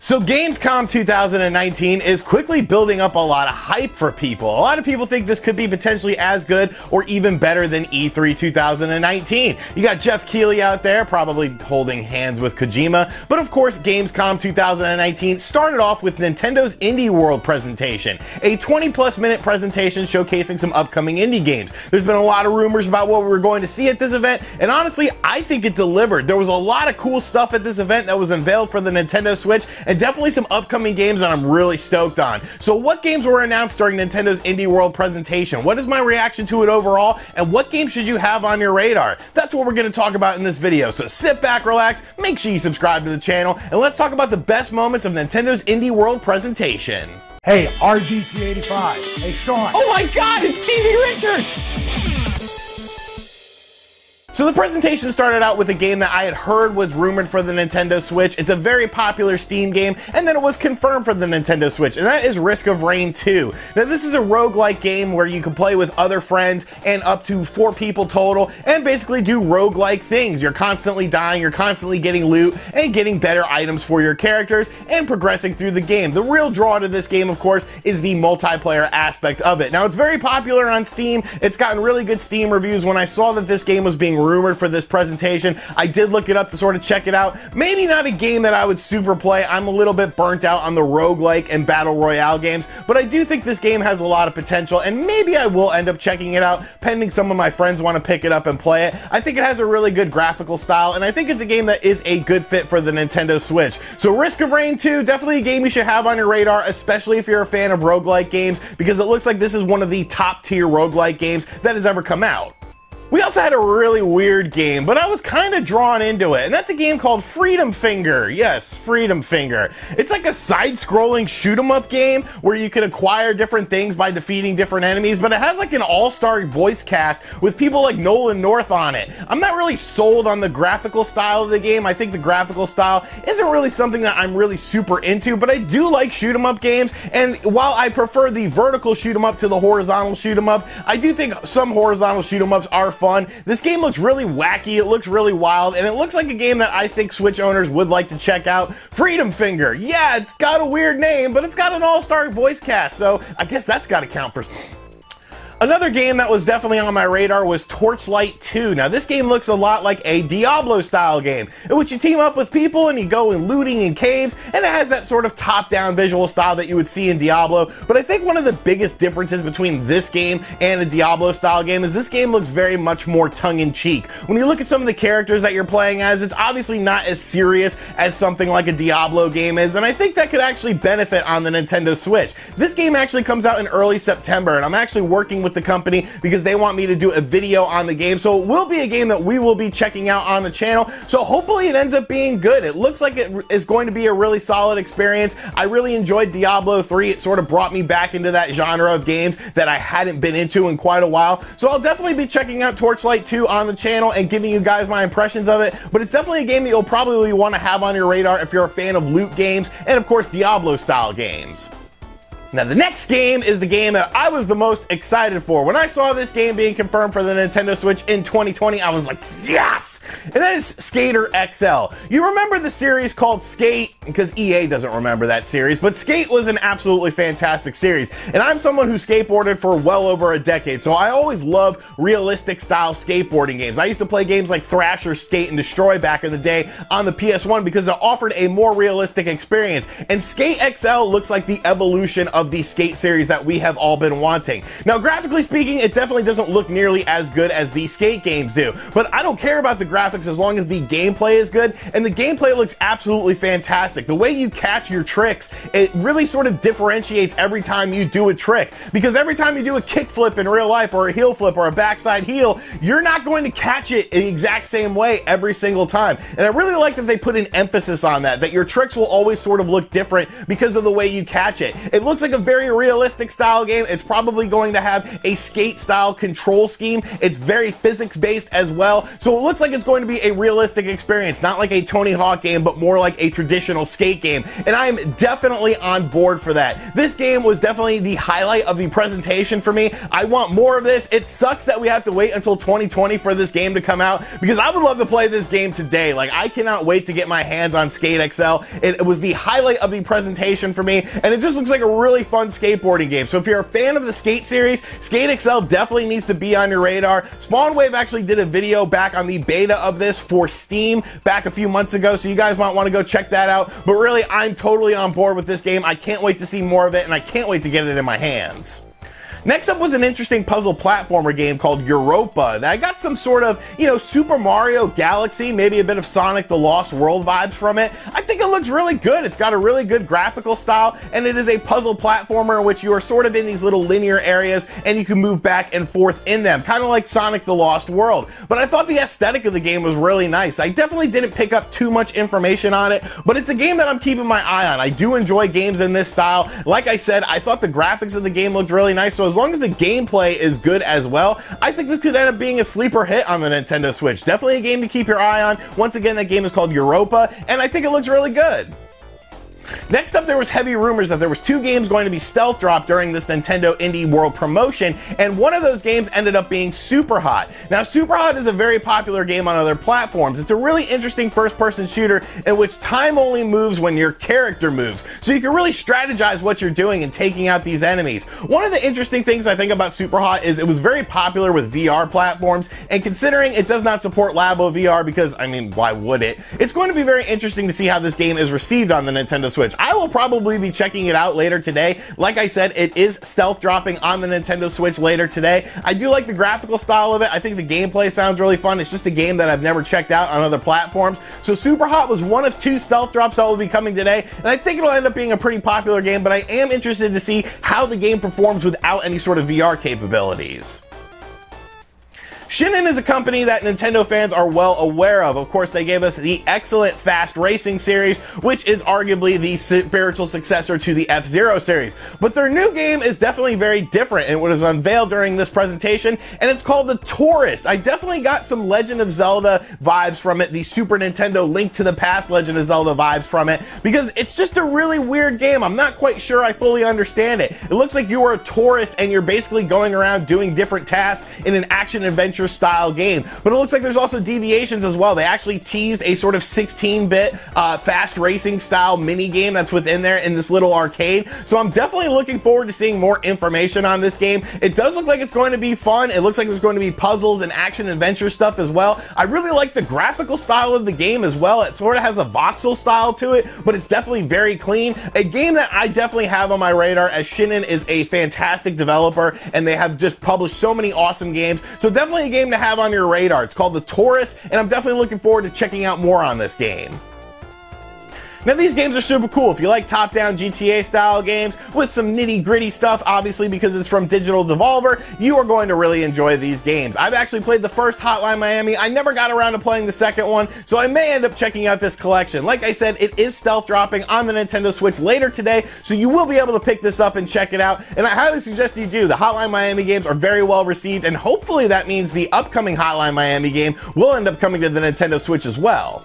So Gamescom 2019 is quickly building up a lot of hype for people. A lot of people think this could be potentially as good or even better than E3 2019. You got Jeff Keighley out there probably holding hands with Kojima, but of course Gamescom 2019 started off with Nintendo's Indie World presentation, a 20+ minute presentation showcasing some upcoming indie games. There's been a lot of rumors about what we were going to see at this event, and honestly I think it delivered. There was a lot of cool stuff at this event that was unveiled for the Nintendo Switch, and definitely some upcoming games that I'm really stoked on. So what games were announced during Nintendo's Indie World presentation? What is my reaction to it overall? And what games should you have on your radar? That's what we're going to talk about in this video. So sit back, relax, make sure you subscribe to the channel, and let's talk about the best moments of Nintendo's Indie World presentation. Hey, RGT85. Hey, Sean. Oh my God, it's Stevie Richards! So the presentation started out with a game that I had heard was rumored for the Nintendo Switch. It's a very popular Steam game, and then it was confirmed for the Nintendo Switch, and that is Risk of Rain 2. Now this is a roguelike game where you can play with other friends and up to 4 people total, and basically do roguelike things. You're constantly dying, you're constantly getting loot, and getting better items for your characters, and progressing through the game. The real draw to this game, of course, is the multiplayer aspect of it. Now it's very popular on Steam, it's gotten really good Steam reviews. When I saw that this game was being rumored for this presentation, I did look it up to sort of check it out. Maybe not a game that I would super play. I'm a little bit burnt out on the roguelike and battle royale games, but I do think this game has a lot of potential, and maybe I will end up checking it out pending some of my friends want to pick it up and play it. I think it has a really good graphical style, and I think it's a game that is a good fit for the Nintendo Switch. So Risk of Rain 2, definitely a game you should have on your radar, especially if you're a fan of roguelike games, because it looks like this is one of the top tier roguelike games that has ever come out. We also had a really weird game, but I was kind of drawn into it, and that's a game called Freedom Finger. Yes, Freedom Finger. It's like a side-scrolling shoot-'em-up game where you can acquire different things by defeating different enemies, but it has like an all-star voice cast with people like Nolan North on it. I'm not really sold on the graphical style of the game. I think the graphical style isn't really something that I'm really super into, but I do like shoot-'em-up games, and while I prefer the vertical shoot-'em-up to the horizontal shoot-'em-up, I do think some horizontal shoot-'em-ups are fun. This game looks really wacky, it looks really wild, and it looks like a game that I think Switch owners would like to check out. Freedom Finger. Yeah, it's got a weird name, but it's got an all-star voice cast, so I guess that's got to count for... Another game that was definitely on my radar was Torchlight 2. Now this game looks a lot like a Diablo style game, in which you team up with people and you go in looting in caves, and it has that sort of top-down visual style that you would see in Diablo. But I think one of the biggest differences between this game and a Diablo style game is this game looks very much more tongue-in-cheek. When you look at some of the characters that you're playing as, it's obviously not as serious as something like a Diablo game is, and I think that could actually benefit on the Nintendo Switch. This game actually comes out in early September, and I'm actually working with the company because they want me to do a video on the game, so it will be a game that we will be checking out on the channel, so hopefully it ends up being good. It looks like it is going to be a really solid experience. I really enjoyed Diablo 3. It sort of brought me back into that genre of games that I hadn't been into in quite a while, so I'll definitely be checking out Torchlight 2 on the channel and giving you guys my impressions of it, but it's definitely a game that you'll probably want to have on your radar if you're a fan of loot games and of course Diablo style games. Now the next game is the game that I was the most excited for. When I saw this game being confirmed for the Nintendo Switch in 2020, I was like, yes! And that is Skater XL. You remember the series called Skate? Because EA doesn't remember that series, but Skate was an absolutely fantastic series. And I'm someone who skateboarded for well over a decade, so I always loved realistic style skateboarding games. I used to play games like Thrasher, Skate, and Destroy back in the day on the PS1 because it offered a more realistic experience. And Skate XL looks like the evolution of the Skate series that we have all been wanting. Now, graphically speaking, it definitely doesn't look nearly as good as the Skate games do, but I don't care about the graphics as long as the gameplay is good, and the gameplay looks absolutely fantastic. The way you catch your tricks, it really sort of differentiates every time you do a trick, because every time you do a kickflip in real life or a heel flip or a backside heel, you're not going to catch it the exact same way every single time. And I really like that they put an emphasis on that your tricks will always sort of look different because of the way you catch it. It looks like like a very realistic style game. It's probably going to have a skate style control scheme. It's very physics based as well. So it looks like it's going to be a realistic experience, not like a Tony Hawk game, but more like a traditional skate game. And I am definitely on board for that. This game was definitely the highlight of the presentation for me. I want more of this. It sucks that we have to wait until 2020 for this game to come out, because I would love to play this game today. Like, I cannot wait to get my hands on Skate XL. It was the highlight of the presentation for me, and it just looks like a really fun skateboarding game. So if you're a fan of the Skate series, Skate XL definitely needs to be on your radar. Spawnwave actually did a video back on the beta of this for Steam back a few months ago, so you guys might want to go check that out. But really, I'm totally on board with this game. I can't wait to see more of it, and I can't wait to get it in my hands. Next up was an interesting puzzle platformer game called Europa that I got some sort of, Super Mario Galaxy, maybe a bit of Sonic the Lost World vibes from it. I think it looks really good. It's got a really good graphical style, and it is a puzzle platformer in which you are sort of in these little linear areas and you can move back and forth in them, kind of like Sonic the Lost World. But I thought the aesthetic of the game was really nice. I definitely didn't pick up too much information on it, but it's a game that I'm keeping my eye on. I do enjoy games in this style. Like I said, I thought the graphics of the game looked really nice, so as long as the gameplay is good as well, I think this could end up being a sleeper hit on the Nintendo Switch. Definitely a game to keep your eye on. Once again, that game is called Europa, and I think it looks really good. Next up, there was heavy rumors that there was 2 games going to be stealth dropped during this Nintendo Indie World promotion, and one of those games ended up being Superhot. Now, Superhot is a very popular game on other platforms. It's a really interesting first-person shooter in which time only moves when your character moves, so you can really strategize what you're doing and taking out these enemies. One of the interesting things I think about Superhot is it was very popular with VR platforms, and considering it does not support Labo VR, because, I mean, why would it? It's going to be very interesting to see how this game is received on the Nintendo Switch. I will probably be checking it out later today. Like I said, it is stealth dropping on the Nintendo Switch later today. I do like the graphical style of it. I think the gameplay sounds really fun. It's just a game that I've never checked out on other platforms. So Superhot was one of 2 stealth drops that will be coming today, and I think it'll end up being a pretty popular game, but I am interested to see how the game performs without any sort of VR capabilities. Shinin is a company that Nintendo fans are well aware of. Of course, they gave us the excellent Fast Racing series, which is arguably the spiritual successor to the F-Zero series. But their new game is definitely very different, and it was unveiled during this presentation, and it's called The Tourist. I definitely got some Legend of Zelda vibes from it, the Super Nintendo Link to the Past Legend of Zelda vibes from it, because it's just a really weird game. I'm not quite sure I fully understand it. It looks like you are a tourist, and you're basically going around doing different tasks in an action-adventure style game, but it looks like there's also deviations as well. They actually teased a sort of 16-bit fast racing style mini game that's within there in this little arcade, so I'm definitely looking forward to seeing more information on this game. It does look like it's going to be fun. It looks like there's going to be puzzles and action adventure stuff as well. I really like the graphical style of the game as well. It sort of has a voxel style to it, but it's definitely very clean. A game that I definitely have on my radar, as Shinin is a fantastic developer and they have just published so many awesome games, so definitely a game to have on your radar. It's called The Tourist, and I'm definitely looking forward to checking out more on this game. Now, these games are super cool. If you like top-down GTA style games with some nitty-gritty stuff, obviously because it's from Digital Devolver, you are going to really enjoy these games. I've actually played the first Hotline Miami. I never got around to playing the second one, so I may end up checking out this collection. Like I said, it is stealth dropping on the Nintendo Switch later today, so you will be able to pick this up and check it out, and I highly suggest you do. The Hotline Miami games are very well received, and hopefully that means the upcoming Hotline Miami game will end up coming to the Nintendo Switch as well.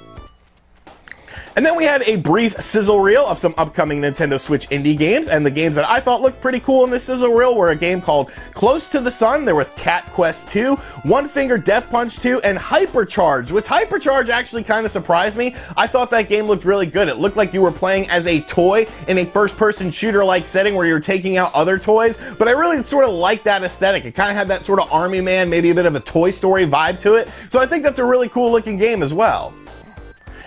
And then we had a brief sizzle reel of some upcoming Nintendo Switch indie games, and the games that I thought looked pretty cool in this sizzle reel were a game called Close to the Sun, there was Cat Quest 2, One Finger Death Punch 2, and Hypercharge, which Hypercharge actually kind of surprised me. I thought that game looked really good. It looked like you were playing as a toy in a first-person shooter-like setting where you're taking out other toys, but I really sort of liked that aesthetic. It kind of had that sort of Army Man, maybe a bit of a Toy Story vibe to it, so I think that's a really cool-looking game as well.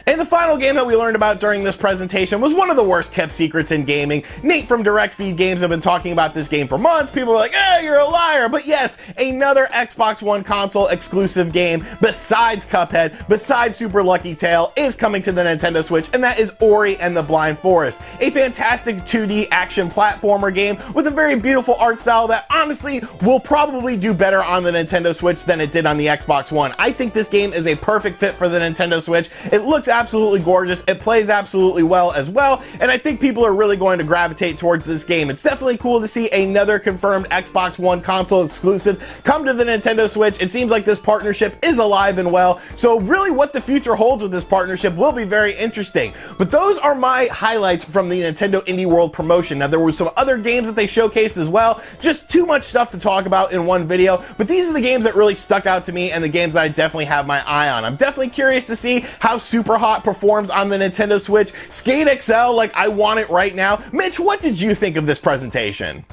And the final game that we learned about during this presentation was one of the worst kept secrets in gaming. Nate from Direct Feed Games have been talking about this game for months. People are like, "Eh, you're a liar." But yes, another Xbox One console exclusive game besides Cuphead, besides Super Lucky Tail, is coming to the Nintendo Switch, and that is Ori and the Blind Forest. A fantastic 2D action platformer game with a very beautiful art style that honestly will probably do better on the Nintendo Switch than it did on the Xbox One. I think this game is a perfect fit for the Nintendo Switch. It looks absolutely gorgeous. It plays absolutely well as well, and I think people are really going to gravitate towards this game. It's definitely cool to see another confirmed Xbox One console exclusive come to the Nintendo Switch. It seems like this partnership is alive and well, so really what the future holds with this partnership will be very interesting. But those are my highlights from the Nintendo Indie World promotion. Now, there were some other games that they showcased as well, just too much stuff to talk about in one video, but these are the games that really stuck out to me and the games that I definitely have my eye on. I'm definitely curious to see how Superhot performs on the Nintendo Switch. Skate XL, like, I want it right now. Mitch, what did you think of this presentation?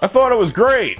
I thought it was great.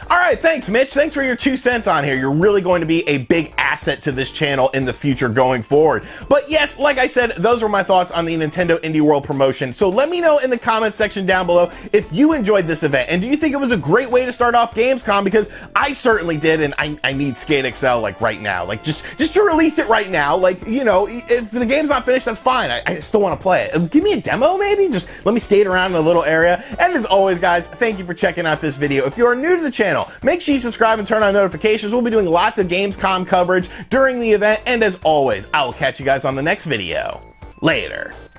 All right, thanks, Mitch. Thanks for your 2 cents on here. You're really going to be a big asset to this channel in the future going forward. But yes, like I said, those were my thoughts on the Nintendo Indie World promotion. So let me know in the comments section down below if you enjoyed this event, and do you think it was a great way to start off Gamescom? Because I certainly did, and I need Skate XL like right now. Like just to release it right now. Like, you know, if the game's not finished, that's fine. I still want to play it. Give me a demo maybe? Just let me skate around in a little area. And as always, guys, thank you for checking out this video. If you are new to the channel, make sure you subscribe and turn on notifications. We'll be doing lots of Gamescom coverage during the event, and as always, I will catch you guys on the next video. Later.